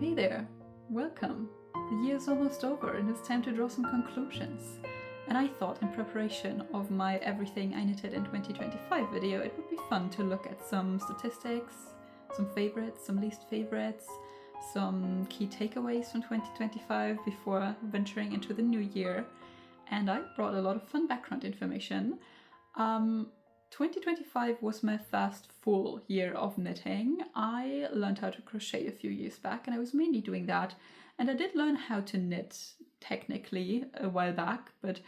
Hey there, welcome. The year's almost over and it's time to draw some conclusions. And I thought in preparation of my Everything I Knitted in 2025 video, it would be fun to look at some statistics, some favorites, some least favorites, some key takeaways from 2025 before venturing into the new year. And I brought a lot of fun background information. 2025 was my first full year of knitting. I learned how to crochet a few years back and I was mainly doing that. And I did learn how to knit technically a while back, but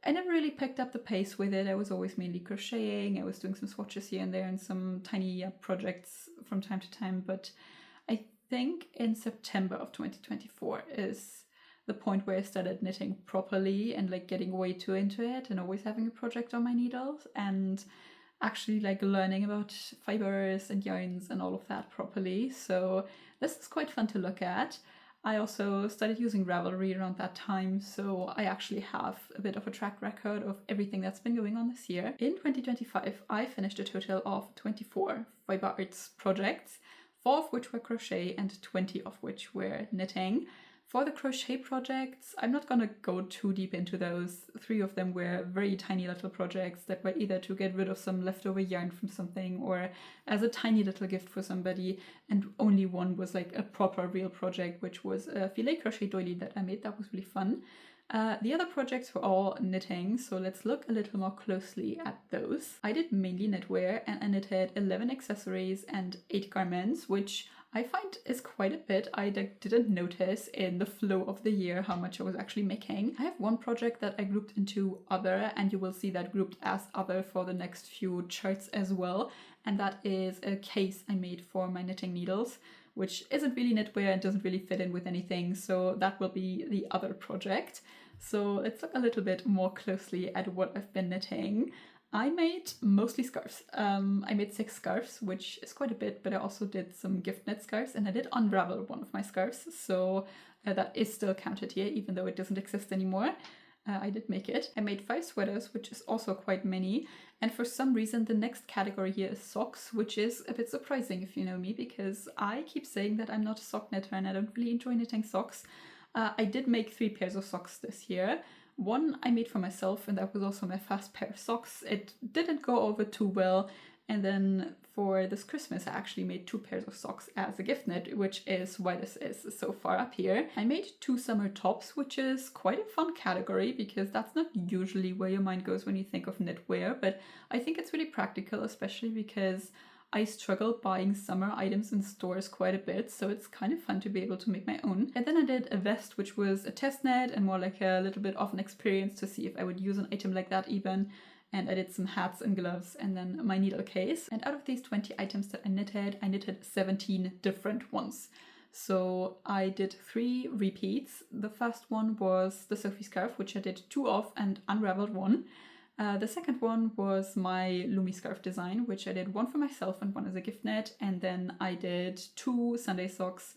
I never really picked up the pace with it. I was always mainly crocheting. I was doing some swatches here and there and some tiny projects from time to time. But I think in September of 2024 is the point where I started knitting properly and like getting way too into it and always having a project on my needles and actually like learning about fibers and yarns and all of that properly. So this is quite fun to look at. I also started using Ravelry around that time, so I actually have a bit of a track record of everything that's been going on this year. In 2025, I finished a total of 24 fiber arts projects, 4 of which were crochet and 20 of which were knitting. For the crochet projects, I'm not gonna go too deep into those. 3 of them were very tiny little projects that were either to get rid of some leftover yarn from something or as a tiny little gift for somebody, and only one was like a proper real project, which was a filet crochet doily that I made. That was really fun. The other projects were all knitting, so let's look a little more closely at those. I did mainly knitwear and I knitted 11 accessories and 8 garments, which I find is quite a bit. I didn't notice in the flow of the year how much I was actually making. I have one project that I grouped into other, and you will see that grouped as other for the next few charts as well. And that is a case I made for my knitting needles, which isn't really knitwear and doesn't really fit in with anything. So that will be the other project. So let's look a little bit more closely at what I've been knitting. I made mostly scarves. I made 6 scarves, which is quite a bit, but I also did some gift knit scarves and I did unravel one of my scarves. So that is still counted here, even though it doesn't exist anymore. I did make it. I made 5 sweaters, which is also quite many. And for some reason, the next category here is socks, which is a bit surprising if you know me, because I keep saying that I'm not a sock knitter and I don't really enjoy knitting socks. I did make 3 pairs of socks this year. One I made for myself, and that was also my first pair of socks. It didn't go over too well. And then for this Christmas, I actually made 2 pairs of socks as a gift knit, which is why this is so far up here. I made 2 summer tops, which is quite a fun category because that's not usually where your mind goes when you think of knitwear, but I think it's really practical, especially because I struggle buying summer items in stores quite a bit, so it's kind of fun to be able to make my own. And then I did a vest, which was a test knit and more like a little bit of an experience to see if I would use an item like that even. And I did some hats and gloves and then my needle case. And out of these 20 items that I knitted 17 different ones. So I did 3 repeats. The first one was the Sophie scarf, which I did 2 of and unraveled 1. The second one was my 𝗙𝗎𝗡𝗏 scarf design, which I did 1 for myself and 1 as a gift knit, and then I did 2 Sunday socks,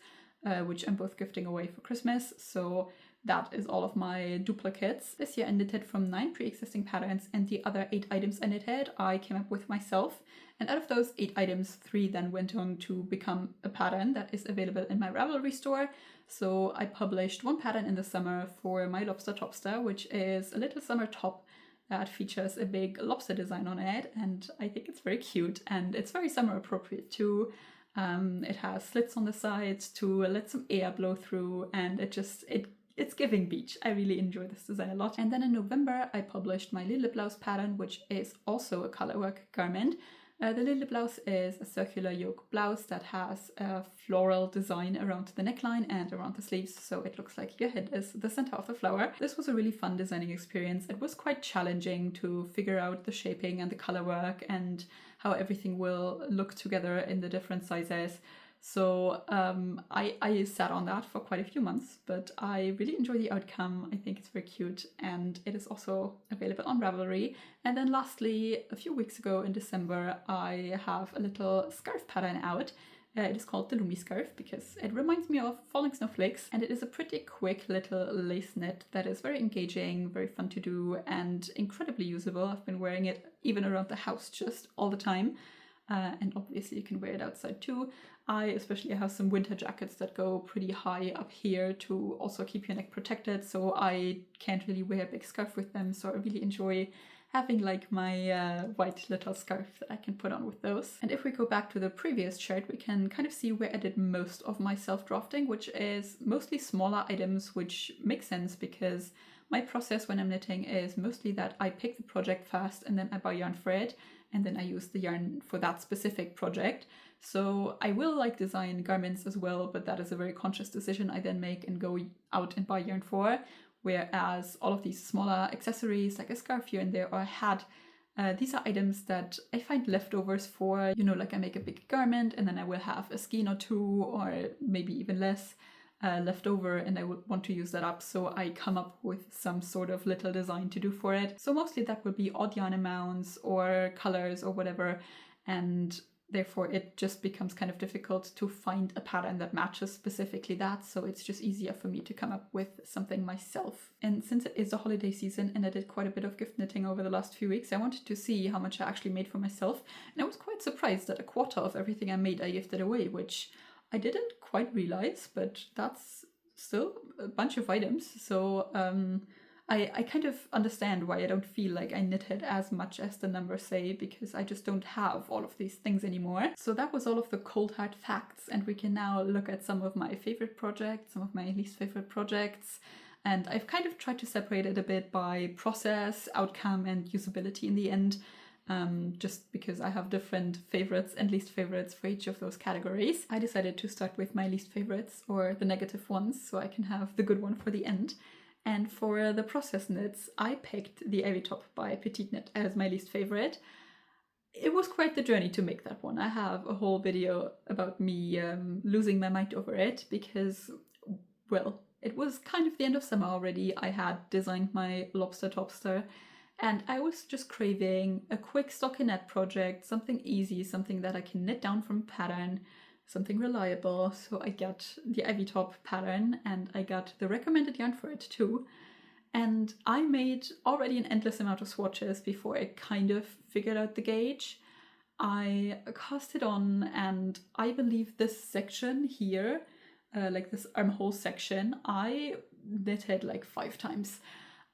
which I'm both gifting away for Christmas, so that is all of my duplicates. This year I knitted from 9 pre-existing patterns, and the other 8 items I knitted I came up with myself, and out of those 8 items, 3 then went on to become a pattern that is available in my Ravelry store. So I published 1 pattern in the summer for my lobster topster, which is a little summer top that features a big lobster design on it, and I think it's very cute and it's very summer appropriate too. It has slits on the sides to let some air blow through, and it's giving beach. I really enjoy this design a lot. And then in November I published my 𝗙𝗎𝗡𝗏 blouse pattern, which is also a colorwork garment. The 𝗙𝗎𝗡𝗏 is a circular yoke blouse that has a floral design around the neckline and around the sleeves, so it looks like your head is the center of the flower. This was a really fun designing experience. It was quite challenging to figure out the shaping and the colorwork and how everything will look together in the different sizes. So I sat on that for quite a few months, but I really enjoy the outcome. I think it's very cute, and it is also available on Ravelry. And then lastly, a few weeks ago in December, I have a little scarf pattern out. It is called the 𝗙𝗎𝗡𝗏𝗏 scarf because it reminds me of falling snowflakes, and it is a pretty quick little lace knit that is very engaging, very fun to do, and incredibly usable. I've been wearing it even around the house just all the time. And obviously you can wear it outside too. I especially have some winter jackets that go pretty high up here to also keep your neck protected, so I can't really wear a big scarf with them, so I really enjoy having like my white little scarf that I can put on with those. And if we go back to the previous chart, we can kind of see where I did most of my self-drafting, which is mostly smaller items, which makes sense because my process when I'm knitting is mostly that I pick the project first and then I buy yarn for it, and then I use the yarn for that specific project. So I will like design garments as well, but that is a very conscious decision I then make and go out and buy yarn for. Whereas all of these smaller accessories like a scarf here and there or a hat, these are items that I find leftovers for, you know, like I make a big garment and then I will have a skein or two or maybe even less left over and I would want to use that up, so I come up with some sort of little design to do for it. So mostly that would be odd yarn amounts or colors or whatever, and therefore it just becomes kind of difficult to find a pattern that matches specifically that, so it's just easier for me to come up with something myself. And since it is the holiday season and I did quite a bit of gift knitting over the last few weeks, I wanted to see how much I actually made for myself, and I was quite surprised that a quarter of everything I made I gifted away, which I didn't quite realize, but that's still a bunch of items. So I kind of understand why I don't feel like I knitted as much as the numbers say, because I just don't have all of these things anymore. So that was all of the cold hard facts, and we can now look at some of my favorite projects, some of my least favorite projects. And I've kind of tried to separate it a bit by process, outcome, and usability in the end. Just because I have different favorites and least favorites for each of those categories. I decided to start with my least favorites, or the negative ones, so I can have the good one for the end. And for the process knits, I picked the 𝗙𝗛𝗡𝗥𝗏 by Petite Knit as my least favorite. It was quite the journey to make that one. I have a whole video about me losing my mind over it because, well, it was kind of the end of summer already. I had designed my lobster topster and I was just craving a quick stockinette project, something easy, something that I can knit down from pattern, something reliable. So I got the 𝗙𝗛𝗡𝗥𝗏 pattern and I got the recommended yarn for it too. And I made already an endless amount of swatches before I kind of figured out the gauge. I cast it on and I believe this section here, like this armhole section, I knitted like 5 times.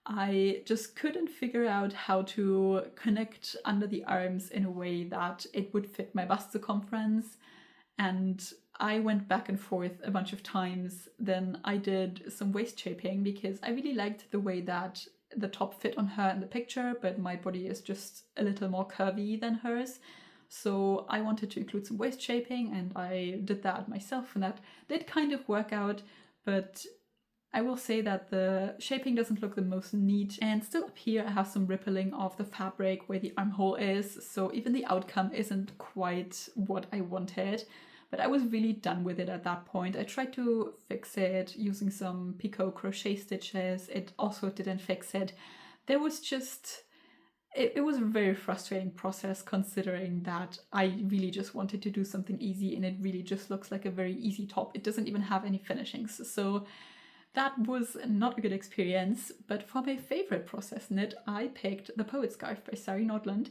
I just couldn't figure out how to connect under the arms in a way that it would fit my bust circumference. And I went back and forth a bunch of times. Then I did some waist shaping because I really liked the way that the top fit on her in the picture, but my body is just a little more curvy than hers. So I wanted to include some waist shaping and I did that myself, and that did kind of work out, but I will say that the shaping doesn't look the most neat, and still up here I have some rippling of the fabric where the armhole is, so even the outcome isn't quite what I wanted, but I was really done with it at that point. I tried to fix it using some picot crochet stitches, it also didn't fix it. There was just... It was a very frustrating process considering that I really just wanted to do something easy and it really just looks like a very easy top. It doesn't even have any finishings, so that was not a good experience. But for my favorite process knit, I picked the Poet Scarf by Sari Nordland.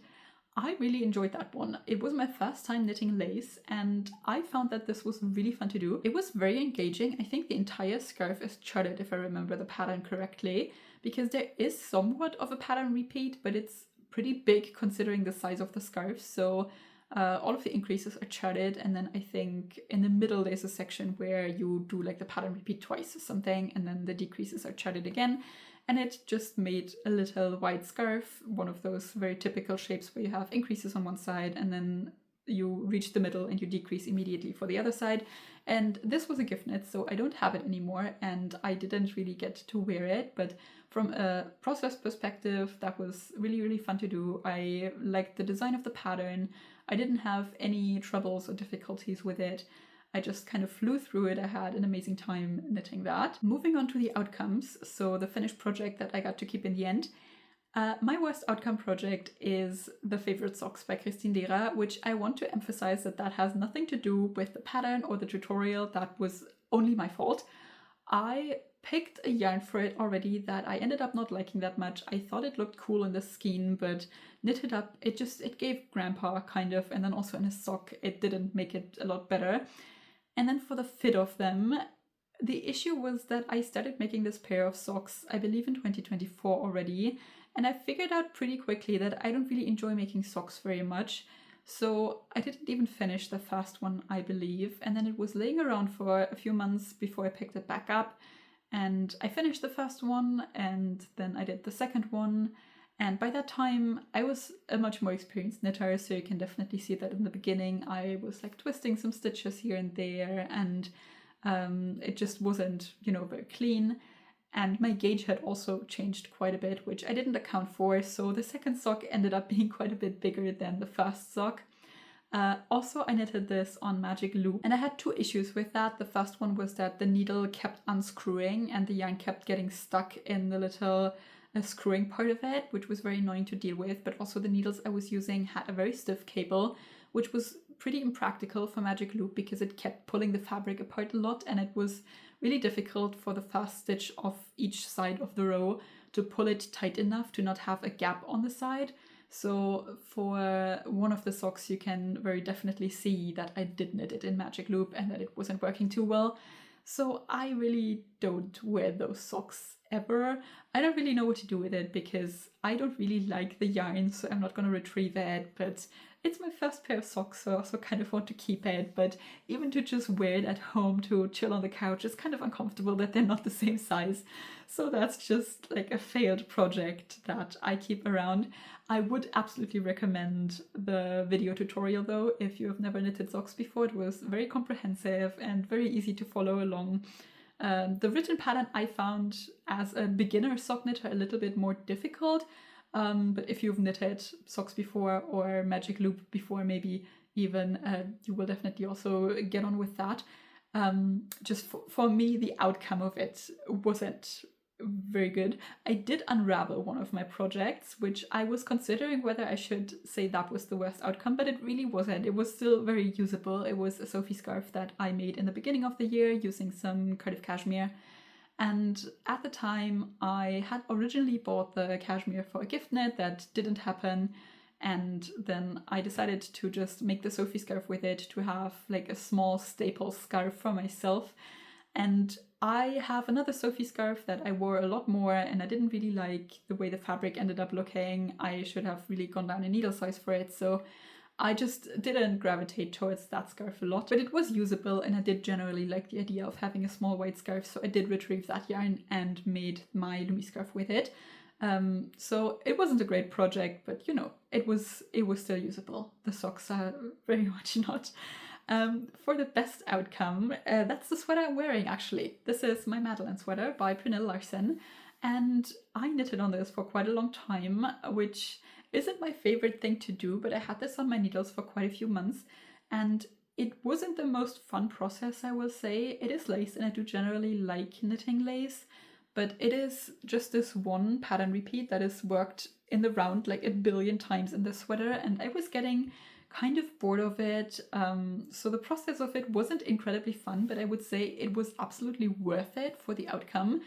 I really enjoyed that one. It was my first time knitting lace and I found that this was really fun to do. It was very engaging. I think the entire scarf is charted if I remember the pattern correctly, because there is somewhat of a pattern repeat, but it's pretty big considering the size of the scarf. So all of the increases are charted, and then I think in the middle there's a section where you do like the pattern repeat twice or something, and then the decreases are charted again. And it just made a little white scarf, one of those very typical shapes where you have increases on one side and then you reach the middle and you decrease immediately for the other side. And this was a gift knit, so I don't have it anymore and I didn't really get to wear it, but from a process perspective, that was really, really fun to do. I liked the design of the pattern. I didn't have any troubles or difficulties with it. I just kind of flew through it. I had an amazing time knitting that. Moving on to the outcomes, so the finished project that I got to keep in the end. My worst outcome project is the Favorite Socks by 𝗙𝗓𝗓, which I want to emphasize that has nothing to do with the pattern or the tutorial. That was only my fault. I picked a yarn for it already that I ended up not liking that much. I thought it looked cool in the skein, but knitted up, it gave grandpa kind of, and then also in a sock, it didn't make it a lot better. And then for the fit of them, the issue was that I started making this pair of socks, I believe in 2024 already, and I figured out pretty quickly that I don't really enjoy making socks very much. So I didn't even finish the first one, I believe, and then it was laying around for a few months before I picked it back up. And I finished the first one, and then I did the second one. And by that time, I was a much more experienced knitter, so you can definitely see that in the beginning I was like twisting some stitches here and there, and it just wasn't, you know, very clean. And my gauge had also changed quite a bit, which I didn't account for, so the second sock ended up being quite a bit bigger than the first sock. Also, I knitted this on magic loop, and I had two issues with that. The first one was that the needle kept unscrewing and the yarn kept getting stuck in the little screwing part of it, which was very annoying to deal with, but also the needles I was using had a very stiff cable, which was pretty impractical for magic loop because it kept pulling the fabric apart a lot, and it was really difficult for the first stitch of each side of the row to pull it tight enough to not have a gap on the side. So for one of the socks you can very definitely see that I did knit it in magic loop and that it wasn't working too well. So I really don't wear those socks ever. I don't really know what to do with it because I don't really like the yarn, so I'm not going to retrieve it, but it's my first pair of socks, so I also kind of want to keep it. But even to just wear it at home to chill on the couch is kind of uncomfortable that they're not the same size. So that's just like a failed project that I keep around. I would absolutely recommend the video tutorial though, if you have never knitted socks before. It was very comprehensive and very easy to follow along. The written pattern I found as a beginner sock knitter a little bit more difficult, but if you've knitted socks before or magic loop before maybe even, you will definitely also get on with that. Just for me, the outcome of it wasn't very good. I did unravel one of my projects, which I was considering whether I should say that was the worst outcome, but it really wasn't. It was still very usable. It was a Sophie scarf that I made in the beginning of the year using some Cardiff cashmere. And at the time, I had originally bought the cashmere for a gift knit. That didn't happen. And then I decided to just make the Sophie scarf with it to have like a small staple scarf for myself. And I have another Sophie scarf that I wore a lot more, and I didn't really like the way the fabric ended up looking. I should have really gone down a needle size for it, so I just didn't gravitate towards that scarf a lot. But it was usable, and I did generally like the idea of having a small white scarf, so I did retrieve that yarn and made my Lumi scarf with it. So it wasn't a great project, but you know, it was still usable. The socks are very much not. For the best outcome, that's the sweater I'm wearing actually. This is my Madeline sweater by Pernille Larsen, and I knitted on this for quite a long time, which isn't my favorite thing to do, but I had this on my needles for quite a few months, and it wasn't the most fun process, I will say. It is lace, and I do generally like knitting lace, but it is just this one pattern repeat that is worked in the round like a billion times in this sweater, and I was getting kind of bored of it. So the process of it wasn't incredibly fun, but I would say it was absolutely worth it for the outcome.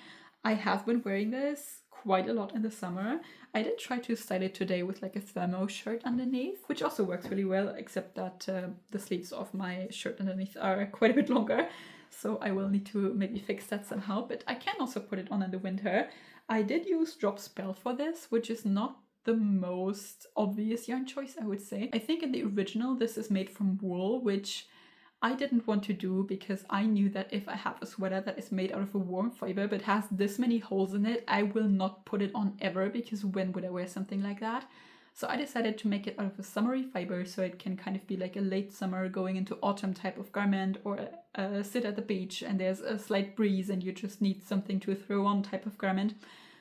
I have been wearing this quite a lot in the summer. I did try to style it today with like a thermo shirt underneath, which also works really well, except that the sleeves of my shirt underneath are quite a bit longer. So I will need to maybe fix that somehow, but I can also put it on in the winter. I did use Drop Spell for this, which is not the most obvious yarn choice, I would say. I think in the original this is made from wool, which I didn't want to do because I knew that if I have a sweater that is made out of a warm fiber but has this many holes in it, I will not put it on ever, because when would I wear something like that? So I decided to make it out of a summery fiber, so it can kind of be like a late summer going into autumn type of garment, or sit at the beach and there's a slight breeze and you just need something to throw on type of garment.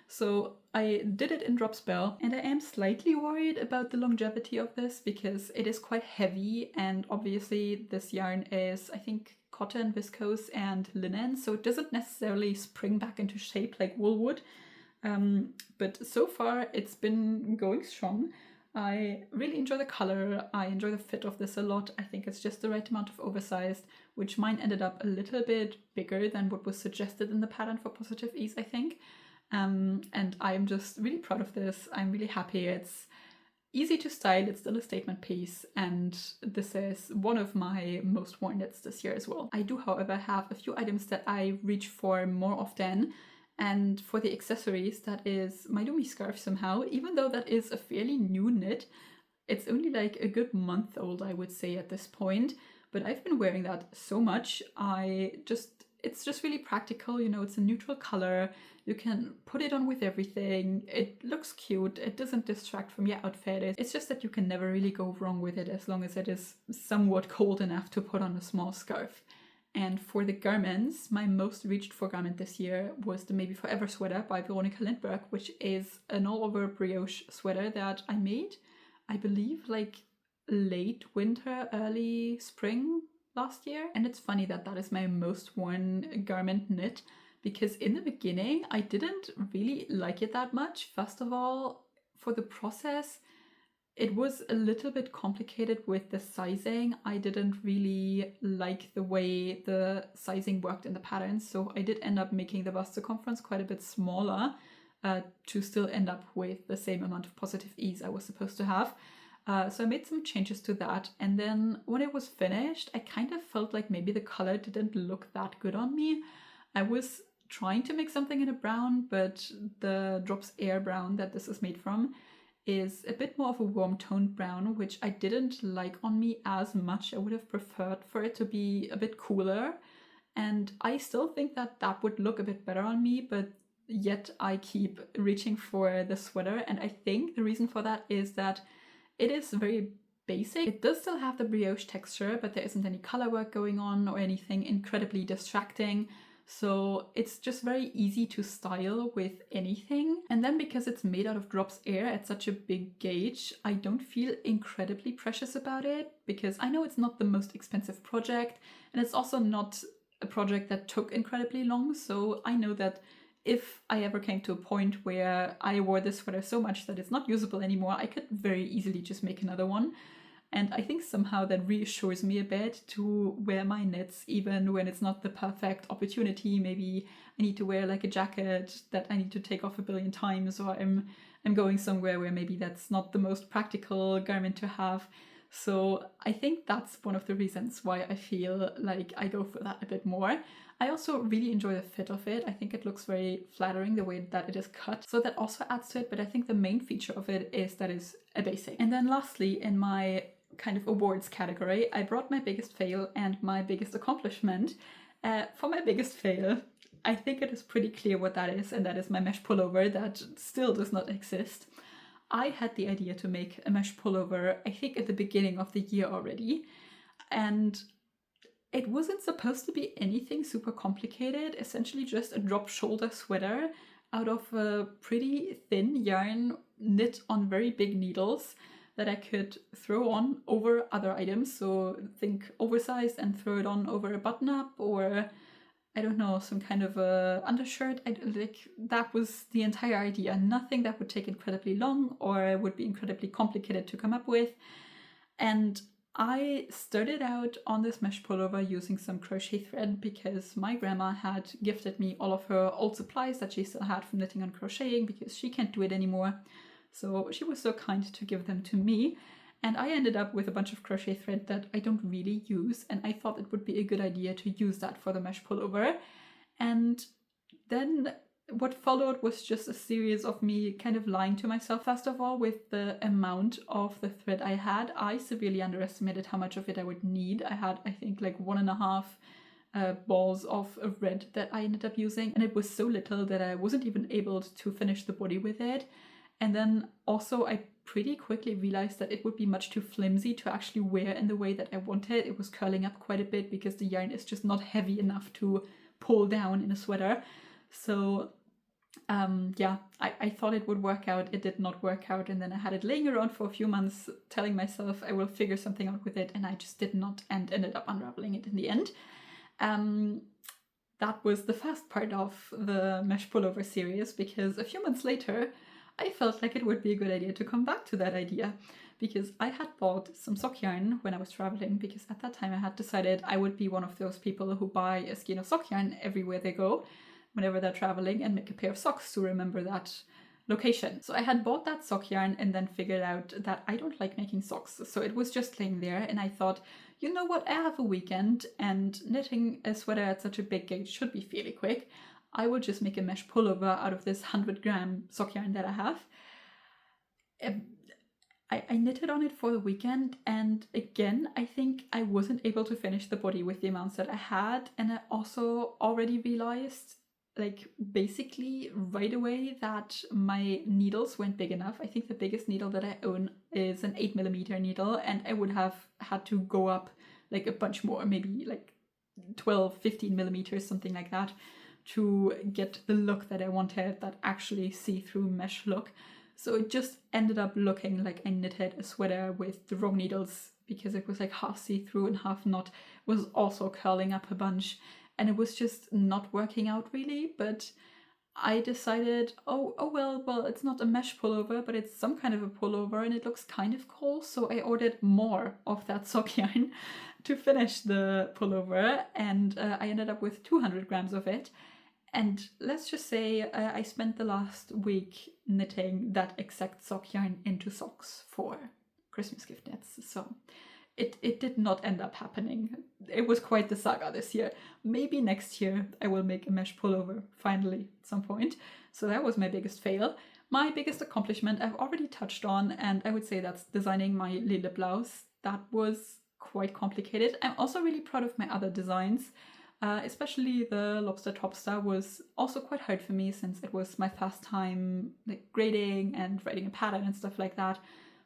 So I did it in Drop Spell, and I am slightly worried about the longevity of this because it is quite heavy, and obviously this yarn is, I think, cotton, viscose and linen, so it doesn't necessarily spring back into shape like wool would. But so far it's been going strong. I really enjoy the color, I enjoy the fit of this a lot. I think it's just the right amount of oversized, which mine ended up a little bit bigger than what was suggested in the pattern for Positive Ease, I think. And I'm just really proud of this. I'm really happy. It's easy to style, it's still a statement piece, and this is one of my most worn knits this year as well. I do, however, have a few items that I reach for more often, and for the accessories, that is my 𝗙𝗎𝗓 scarf somehow, even though that is a fairly new knit. It's only like a good month old, I would say, at this point, but I've been wearing that so much. It's just really practical, you know, it's a neutral color, you can put it on with everything, it looks cute, it doesn't distract from your outfit. It's just that you can never really go wrong with it as long as it is somewhat cold enough to put on a small scarf. And for the garments, my most reached for garment this year was the Maybe Forever sweater by Veronica Lindberg, which is an all-over brioche sweater that I made, I believe, like late winter, early spring last year. And it's funny that that is my most worn garment knit, because in the beginning I didn't really like it that much. First of all, for the process, it was a little bit complicated with the sizing. I didn't really like the way the sizing worked in the patterns, so I did end up making the bust circumference quite a bit smaller to still end up with the same amount of positive ease I was supposed to have. So I made some changes to that, and then when it was finished, I kind of felt like maybe the color didn't look that good on me. I was trying to make something in a brown, but the Drops Air brown that this is made from is a bit more of a warm toned brown, which I didn't like on me as much. I would have preferred for it to be a bit cooler, and I still think that that would look a bit better on me, but yet I keep reaching for the sweater. And I think the reason for that is that it is very basic. It does still have the brioche texture, but there isn't any color work going on or anything incredibly distracting. So it's just very easy to style with anything. And then because it's made out of Drops Air at such a big gauge, I don't feel incredibly precious about it, because I know it's not the most expensive project, and it's also not a project that took incredibly long. So I know that if I ever came to a point where I wore this sweater so much that it's not usable anymore, I could very easily just make another one. And I think somehow that reassures me a bit to wear my knits even when it's not the perfect opportunity. Maybe I need to wear like a jacket that I need to take off a billion times, or I'm going somewhere where maybe that's not the most practical garment to have. So I think that's one of the reasons why I feel like I go for that a bit more. I also really enjoy the fit of it. I think it looks very flattering the way that it is cut, so that also adds to it, but I think the main feature of it is that it's a basic. And then lastly, in my kind of awards category, I brought my biggest fail and my biggest accomplishment. For my biggest fail, I think it is pretty clear what that is, and that is my mesh pullover that still does not exist. I had the idea to make a mesh pullover, I think at the beginning of the year already, and it wasn't supposed to be anything super complicated, essentially just a drop shoulder sweater out of a pretty thin yarn knit on very big needles that I could throw on over other items. So think oversized and throw it on over a button up, or I don't know, some kind of a undershirt. That was the entire idea. Nothing that would take incredibly long or would be incredibly complicated to come up with. And I started out on this mesh pullover using some crochet thread because my grandma had gifted me all of her old supplies that she still had from knitting and crocheting, because she can't do it anymore. So she was so kind to give them to me, and I ended up with a bunch of crochet thread that I don't really use, and I thought it would be a good idea to use that for the mesh pullover. And then what followed was just a series of me kind of lying to myself. First of all, with the amount of the thread I had, I severely underestimated how much of it I would need. I had, I think, like 1.5 balls of red that I ended up using, and it was so little that I wasn't even able to finish the body with it. And then also I pretty quickly realized that it would be much too flimsy to actually wear in the way that I wanted. It was curling up quite a bit because the yarn is just not heavy enough to pull down in a sweater. So yeah, I thought it would work out. It did not work out, and then I had it laying around for a few months telling myself I will figure something out with it, and I just did not, and ended up unraveling it in the end. That was the first part of the mesh pullover series, because a few months later I felt like it would be a good idea to come back to that idea, because I had bought some sock yarn when I was traveling, because at that time I had decided I would be one of those people who buy a skein of sock yarn everywhere they go, whenever they're traveling, and make a pair of socks to remember that location. So I had bought that sock yarn and then figured out that I don't like making socks. So it was just laying there and I thought, you know what, I have a weekend and knitting a sweater at such a big gauge should be fairly quick. I will just make a mesh pullover out of this 100-gram sock yarn that I have. I knitted on it for the weekend, and again, I think I wasn't able to finish the body with the amounts that I had, and I also already realized, like, basically right away that my needles weren't big enough. I think the biggest needle that I own is an 8mm needle, and I would have had to go up like a bunch more, maybe like 12, 15 millimeters, something like that, to get the look that I wanted, that actually see-through mesh look. So it just ended up looking like I knitted a sweater with the wrong needles, because it was like half see-through and half not. It was also curling up a bunch, and it was just not working out really. But I decided, oh well, it's not a mesh pullover, but it's some kind of a pullover and it looks kind of cool. So I ordered more of that sock yarn to finish the pullover, and I ended up with 200 grams of it. And let's just say I spent the last week knitting that exact sock yarn into socks for Christmas gift knits. So it did not end up happening. It was quite the saga this year. Maybe next year I will make a mesh pullover finally at some point. So that was my biggest fail. My biggest accomplishment I've already touched on, and I would say that's designing my 𝗙𝗚𝗚𝗚𝗚blouse. That was quite complicated. I'm also really proud of my other designs. Especially the lobster topstar was also quite hard for me, since it was my first time like grading and writing a pattern and stuff like that.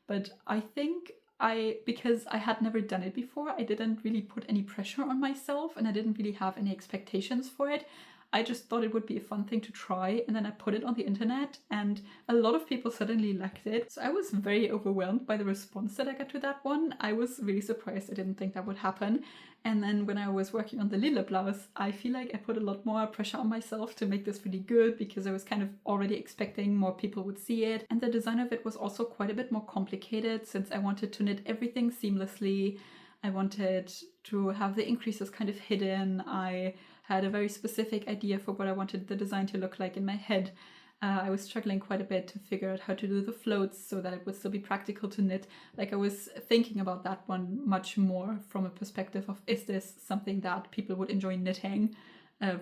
But I think because I had never done it before, I didn't really put any pressure on myself and I didn't really have any expectations for it. I just thought it would be a fun thing to try, and then I put it on the internet and a lot of people suddenly liked it. So I was very overwhelmed by the response that I got to that one. I was really surprised. I didn't think that would happen. And then when I was working on the 𝗙𝗚𝗚𝗚blouse, I feel like I put a lot more pressure on myself to make this really good, because I was kind of already expecting more people would see it. And the design of it was also quite a bit more complicated, since I wanted to knit everything seamlessly. I wanted to have the increases kind of hidden. I had a very specific idea for what I wanted the design to look like in my head. I was struggling quite a bit to figure out how to do the floats so that it would still be practical to knit. Like, I was thinking about that one much more from a perspective of, is this something that people would enjoy knitting,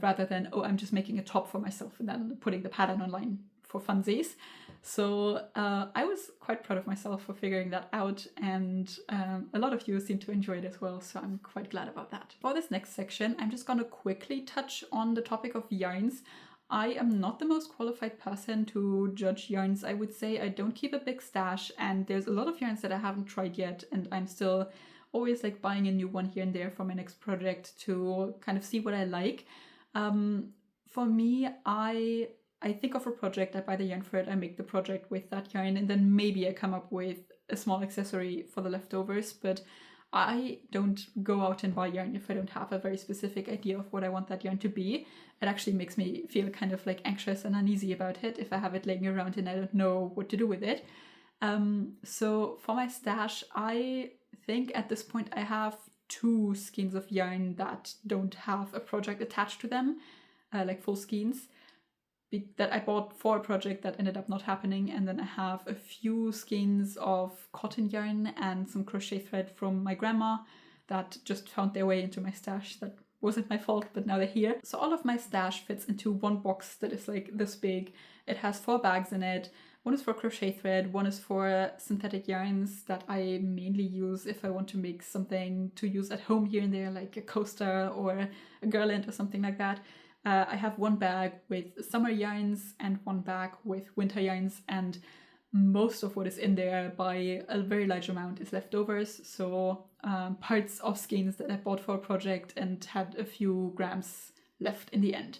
rather than, oh, I'm just making a top for myself and then putting the pattern online for funsies. So I was quite proud of myself for figuring that out, and a lot of you seem to enjoy it as well, so I'm quite glad about that. For this next section, I'm just gonna quickly touch on the topic of yarns. I am not the most qualified person to judge yarns, I would say. I don't keep a big stash, and there's a lot of yarns that I haven't tried yet, and I'm still always like buying a new one here and there for my next project to kind of see what I like. For me, I think of a project, I buy the yarn for it, I make the project with that yarn, and then maybe I come up with a small accessory for the leftovers, but I don't go out and buy yarn if I don't have a very specific idea of what I want that yarn to be. It actually makes me feel kind of like anxious and uneasy about it if I have it laying around and I don't know what to do with it. So for my stash, I think at this point I have 2 skeins of yarn that don't have a project attached to them, like full skeins, that I bought for a project that ended up not happening. And then I have a few skeins of cotton yarn and some crochet thread from my grandma that just found their way into my stash. That wasn't my fault, but now they're here. So all of my stash fits into one box that is like this big. It has 4 bags in it. One is for crochet thread, one is for synthetic yarns that I mainly use if I want to make something to use at home here and there, like a coaster or a garland or something like that. I have 1 bag with summer yarns and 1 bag with winter yarns, and most of what is in there by a very large amount is leftovers. So parts of skeins that I bought for a project and had a few grams left in the end.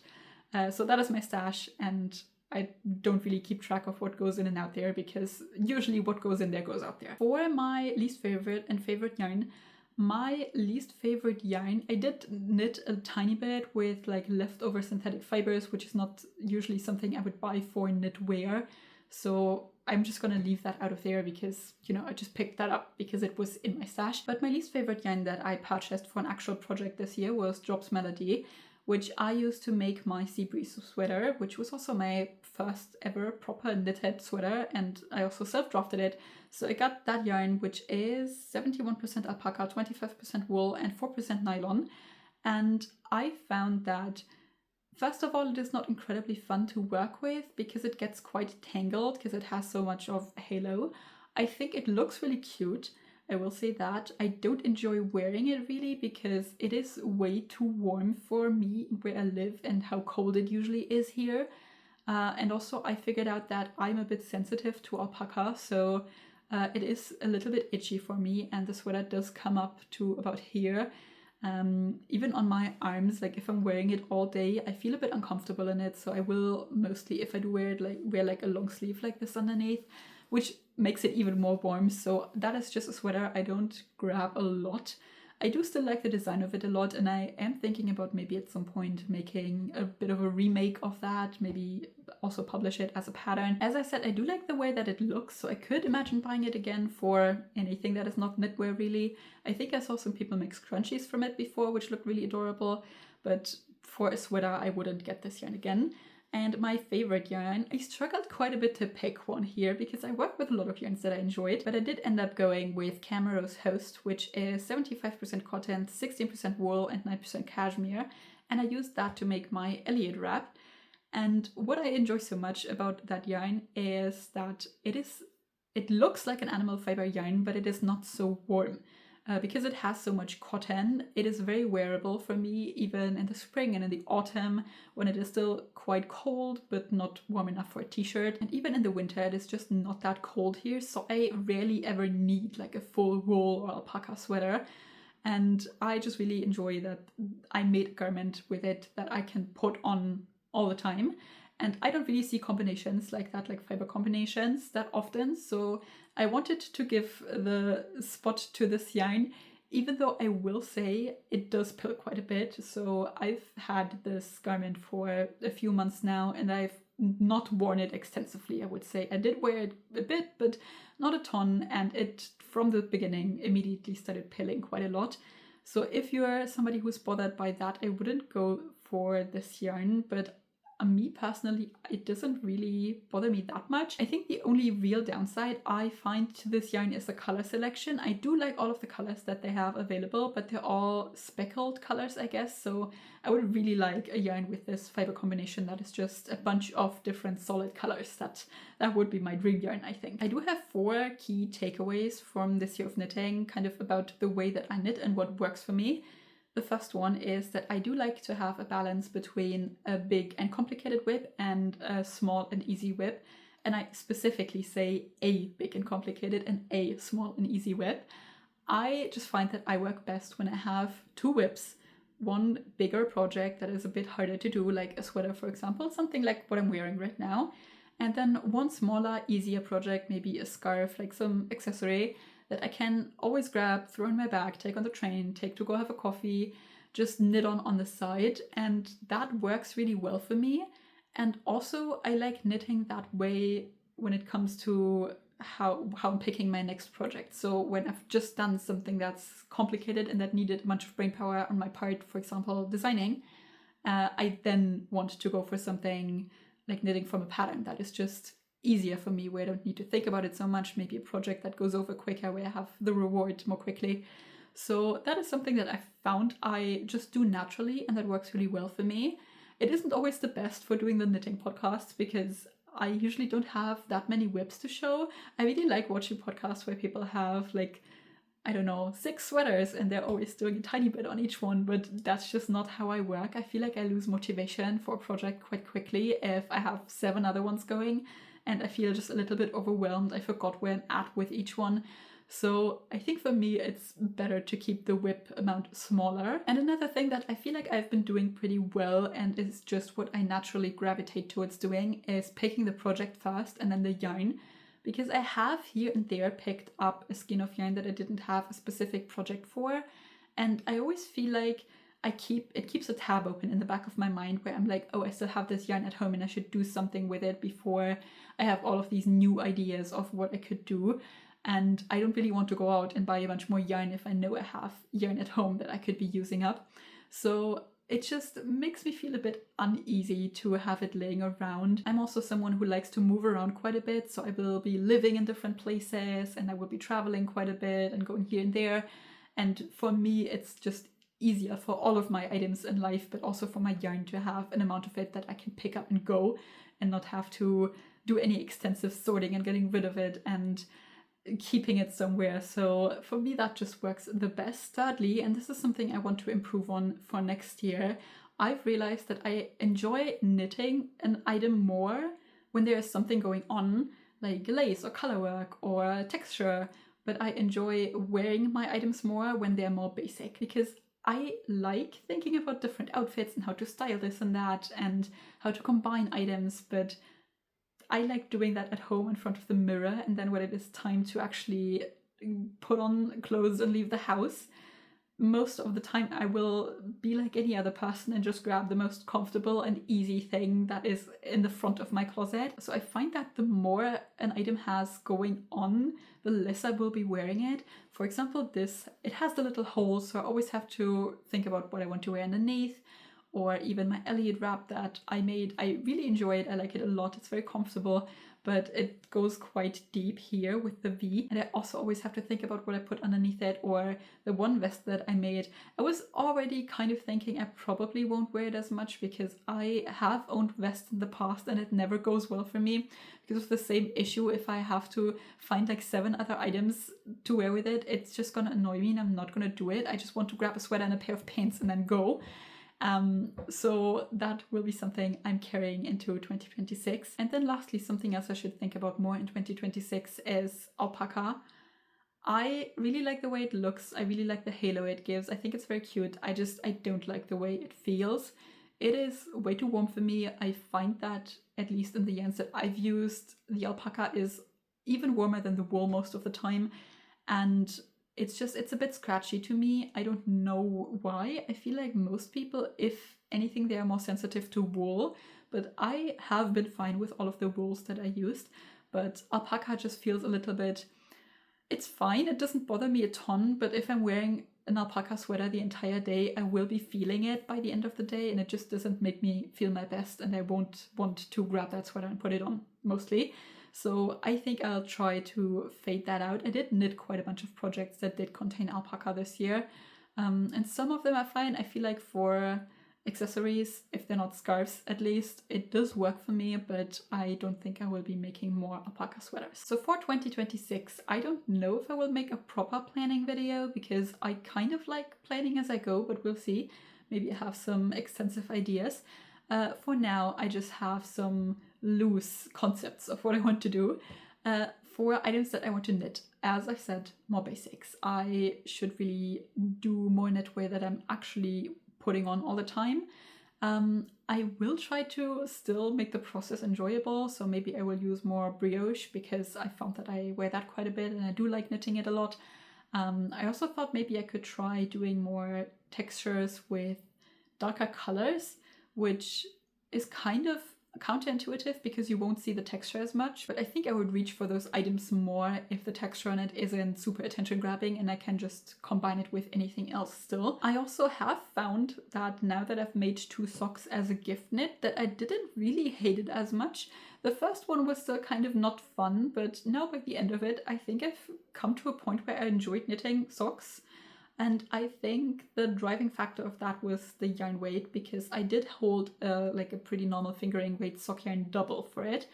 So that is my stash, and I don't really keep track of what goes in and out there, because usually what goes in there goes out there. For my least favorite and favorite yarn, my least favorite yarn, I did knit a tiny bit with like leftover synthetic fibers, which is not usually something I would buy for knitwear. So I'm just gonna leave that out of there because, you know, I just picked that up because it was in my stash. But my least favorite yarn that I purchased for an actual project this year was Job's Melody, which I used to make my 𝗙𝗔𝗧𝗧𝗘𝗥 sweater, which was also my first ever proper knitted sweater, and I also self-drafted it. So I got that yarn, which is 71% alpaca, 25% wool, and 4% nylon. And I found that, first of all, it is not incredibly fun to work with because it gets quite tangled because it has so much of halo. I think it looks really cute, I will say that. I don't enjoy wearing it really because it is way too warm for me where I live and how cold it usually is here. And also I figured out that I'm a bit sensitive to alpaca, so it is a little bit itchy for me, and the sweater does come up to about here. Even on my arms, like if I'm wearing it all day, I feel a bit uncomfortable in it, so I will mostly, if I do wear it, wear like a long sleeve like this underneath, which makes it even more warm. So that is just a sweater I don't grab a lot. I do still like the design of it a lot, and I am thinking about maybe at some point making a bit of a remake of that, maybe also publish it as a pattern. As I said, I do like the way that it looks, so I could imagine buying it again for anything that is not knitwear really. I think I saw some people make scrunchies from it before, which looked really adorable, but for a sweater I wouldn't get this yarn again. And my favorite yarn, I struggled quite a bit to pick one here because I work with a lot of yarns that I enjoyed, but I did end up going with 𝗙𝗚𝗡𝗏 Host, which is 75% cotton, 16% wool, and 9% cashmere. And I used that to make my Elliot wrap. And what I enjoy so much about that yarn is that it looks like an animal fiber yarn, but it is not so warm. Because it has so much cotton, it is very wearable for me even in the spring and in the autumn when it is still quite cold but not warm enough for a t-shirt. And even in the winter it is just not that cold here, so I rarely ever need like a full wool or alpaca sweater. And I just really enjoy that I made a garment with it that I can put on all the time. And I don't really see combinations like that, like fiber combinations, that often. So I wanted to give the spot to this yarn, even though I will say it does pill quite a bit. So I've had this garment for a few months now, and I've not worn it extensively, I would say. I did wear it a bit, but not a ton. And it, from the beginning, immediately started pilling quite a lot. So if you're somebody who's bothered by that, I wouldn't go for this yarn, but me personally, it doesn't really bother me that much. I think the only real downside I find to this yarn is the color selection. I do like all of the colors that they have available, but they're all speckled colors, I guess. So I would really like a yarn with this fiber combination that is just a bunch of different solid colors. That would be my dream yarn, I think. I do have 4 key takeaways from this year of knitting, kind of about the way that I knit and what works for me. The first one is that I do like to have a balance between a big and complicated whip and a small and easy whip. And I specifically say a big and complicated and a small and easy whip. I just find that I work best when I have 2 whips. One bigger project that is a bit harder to do, like a sweater, for example, something like what I'm wearing right now. And then one smaller, easier project, maybe a scarf, like some accessory, that I can always grab, throw in my bag, take on the train, take to go have a coffee, just knit on the side. And that works really well for me. And also I like knitting that way when it comes to how I'm picking my next project. So when I've just done something that's complicated and that needed a bunch of brain power on my part, for example, designing, I then want to go for something like knitting from a pattern that is just easier for me, where I don't need to think about it so much, maybe a project that goes over quicker, where I have the reward more quickly. So that is something that I found I just do naturally, and that works really well for me. It isn't always the best for doing the knitting podcasts because I usually don't have that many whips to show. I really like watching podcasts where people have like, I don't know, 6 sweaters and they're always doing a tiny bit on each one, but that's just not how I work. I feel like I lose motivation for a project quite quickly if I have 7 other ones going. And I feel just a little bit overwhelmed. I forgot where I'm at with each one. So I think for me, it's better to keep the whip amount smaller. And another thing that I feel like I've been doing pretty well, and is just what I naturally gravitate towards doing, is picking the project first and then the yarn. Because I have here and there picked up a skein of yarn that I didn't have a specific project for. And I always feel like it keeps a tab open in the back of my mind where I'm like, oh, I still have this yarn at home and I should do something with it before I have all of these new ideas of what I could do. And I don't really want to go out and buy a bunch more yarn if I know I have yarn at home that I could be using up. So it just makes me feel a bit uneasy to have it laying around. I'm also someone who likes to move around quite a bit, so I will be living in different places and I will be traveling quite a bit and going here and there. And for me, it's just easier for all of my items in life, but also for my yarn to have an amount of it that I can pick up and go and not have to do any extensive sorting and getting rid of it and keeping it somewhere. So for me, that just works the best. Thirdly, and this is something I want to improve on for next year, I've realized that I enjoy knitting an item more when there is something going on, like lace or color work or texture, but I enjoy wearing my items more when they're more basic, because I like thinking about different outfits and how to style this and that and how to combine items, but I like doing that at home in front of the mirror, and then when it is time to actually put on clothes and leave the house, most of the time I will be like any other person and just grab the most comfortable and easy thing that is in the front of my closet. So I find that the more an item has going on, the less I will be wearing it. For example, this, it has the little holes, so I always have to think about what I want to wear underneath. Or even my Elliot wrap that I made. I really enjoy it. I like it a lot. It's very comfortable, but it goes quite deep here with the V. And I also always have to think about what I put underneath it. Or the one vest that I made, I was already kind of thinking I probably won't wear it as much because I have owned vests in the past and it never goes well for me because of the same issue. If I have to find like 7 other items to wear with it, it's just gonna annoy me and I'm not gonna do it. I just want to grab a sweater and a pair of pants and then go. So that will be something I'm carrying into 2026. And then lastly, something else I should think about more in 2026 is alpaca. I really like the way it looks. I really like the halo it gives. I think it's very cute. I don't like the way it feels. It is way too warm for me. I find that, at least in the yarns that I've used, the alpaca is even warmer than the wool most of the time. And it's a bit scratchy to me. I don't know why. I feel like most people, if anything, they are more sensitive to wool, but I have been fine with all of the wools that I used. But alpaca just feels a little bit, it's fine, it doesn't bother me a ton, but if I'm wearing an alpaca sweater the entire day, I will be feeling it by the end of the day, and it just doesn't make me feel my best, and I won't want to grab that sweater and put it on, mostly. So I think I'll try to fade that out. I did knit quite a bunch of projects that did contain alpaca this year, and some of them are fine. I feel like for accessories, if they're not scarves at least, it does work for me, but I don't think I will be making more alpaca sweaters. So for 2026, I don't know if I will make a proper planning video because I kind of like planning as I go, but we'll see. Maybe I have some extensive ideas. For now, I just have some loose concepts of what I want to do. For items that I want to knit, as I said, more basics. I should really do more knitwear that I'm actually putting on all the time. I will try to still make the process enjoyable, so maybe I will use more brioche because I found that I wear that quite a bit and I do like knitting it a lot. I also thought maybe I could try doing more textures with darker colors, which is kind of counterintuitive because you won't see the texture as much, but I think I would reach for those items more if the texture on it isn't super attention grabbing and I can just combine it with anything else still. I also have found that now that I've made 2 socks as a gift knit that I didn't really hate it as much. The first one was still kind of not fun, but now by the end of it I think I've come to a point where I enjoyed knitting socks. And I think the driving factor of that was the yarn weight, because I did hold like a pretty normal fingering weight sock yarn double for it.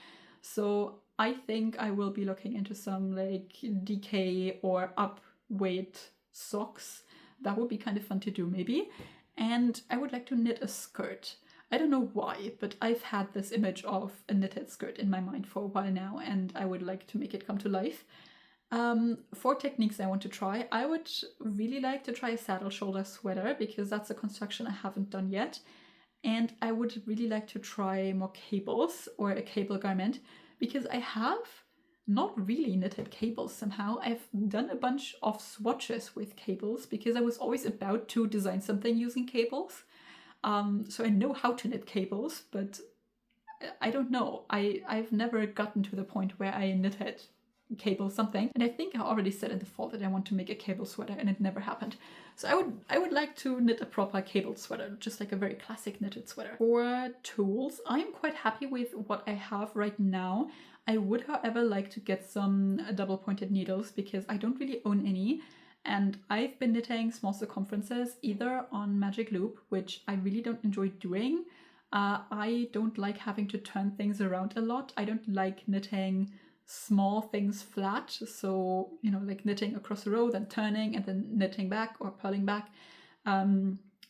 So I think I will be looking into some like DK or up weight socks. That would be kind of fun to do maybe. And I would like to knit a skirt. I don't know why, but I've had this image of a knitted skirt in my mind for a while now, and I would like to make it come to life. For techniques I want to try, I would really like to try a saddle shoulder sweater because that's a construction I haven't done yet. And I would really like to try more cables or a cable garment because I have not really knitted cables somehow. I've done a bunch of swatches with cables because I was always about to design something using cables. So I know how to knit cables, but I don't know. I've never gotten to the point where I knitted cable something. And I think I already said in the fall that I want to make a cable sweater, and it never happened. So I would like to knit a proper cable sweater, just like a very classic knitted sweater. For tools, I'm quite happy with what I have right now. I would, however, like to get some double pointed needles because I don't really own any. And I've been knitting small circumferences either on Magic Loop, which I really don't enjoy doing. I don't like having to turn things around a lot. I don't like knitting small things flat, so you know, like knitting across a row, then turning, and then knitting back or purling back.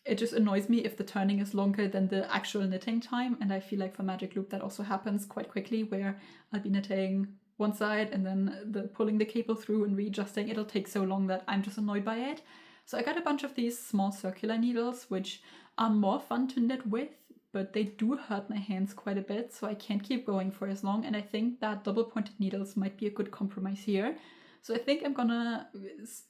It just annoys me if the turning is longer than the actual knitting time, and I feel like for Magic Loop that also happens quite quickly, where I'll be knitting one side and then pulling the cable through and readjusting. It'll take so long that I'm just annoyed by it. So I got a bunch of these small circular needles, which are more fun to knit with, but they do hurt my hands quite a bit, so I can't keep going for as long, and I think that double pointed needles might be a good compromise here. So I think I'm gonna,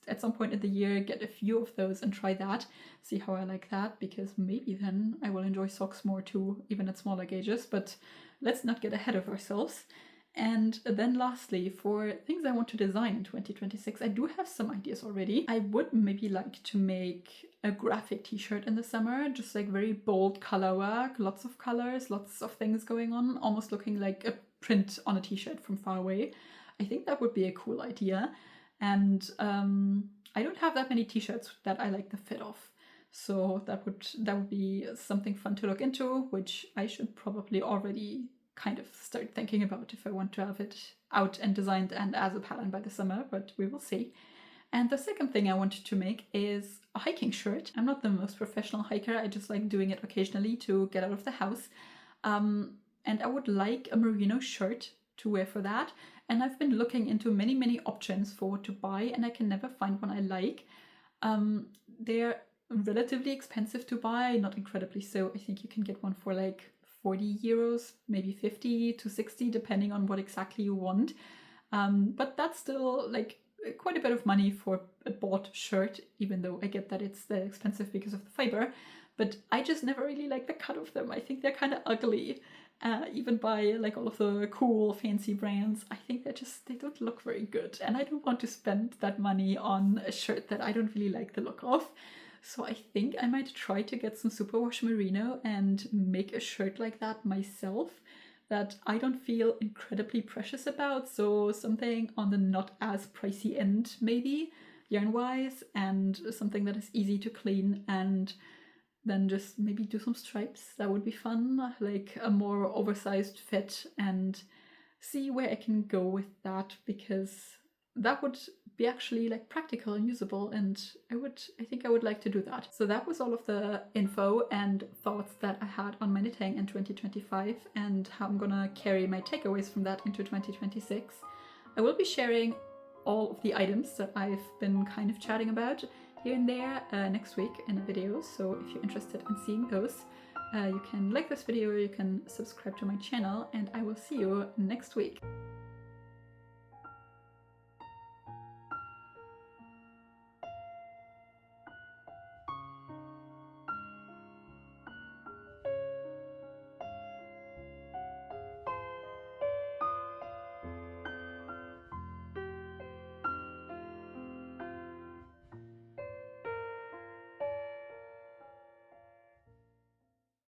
at some point in the year, get a few of those and try that, see how I like that, because maybe then I will enjoy socks more too, even at smaller gauges, but let's not get ahead of ourselves. And then lastly, for things I want to design in 2026, I do have some ideas already. I would maybe like to make a graphic t-shirt in the summer, just like very bold color work, lots of colors, lots of things going on, almost looking like a print on a t-shirt from far away. I think that would be a cool idea. And I don't have that many t-shirts that I like the fit of. So that would be something fun to look into, which I should probably already kind of start thinking about if I want to have it out and designed and as a pattern by the summer, but we will see. And the second thing I wanted to make is a hiking shirt. I'm not the most professional hiker, I just like doing it occasionally to get out of the house. And I would like a merino shirt to wear for that. And I've been looking into many options for what to buy, and I can never find one I like. They're relatively expensive to buy, not incredibly so. I think you can get one for like 40 euros, maybe 50 to 60, depending on what exactly you want. But that's still like quite a bit of money for a bought shirt, even though I get that it's expensive because of the fiber. But I just never really like the cut of them. I think they're kind of ugly. Even by like all of the cool fancy brands, I think they don't look very good. And I don't want to spend that money on a shirt that I don't really like the look of. So I think I might try to get some superwash merino and make a shirt like that myself that I don't feel incredibly precious about. So something on the not as pricey end, maybe yarn-wise, and something that is easy to clean, and then just maybe do some stripes. That would be fun, like a more oversized fit, and see where I can go with that, because that would be actually like practical and usable, and I think I would like to do that. So that was all of the info and thoughts that I had on my knitting in 2025 and how I'm gonna carry my takeaways from that into 2026. I will be sharing all of the items that I've been kind of chatting about here and there next week in a video, so if you're interested in seeing those, you can like this video, you can subscribe to my channel, and I will see you next week.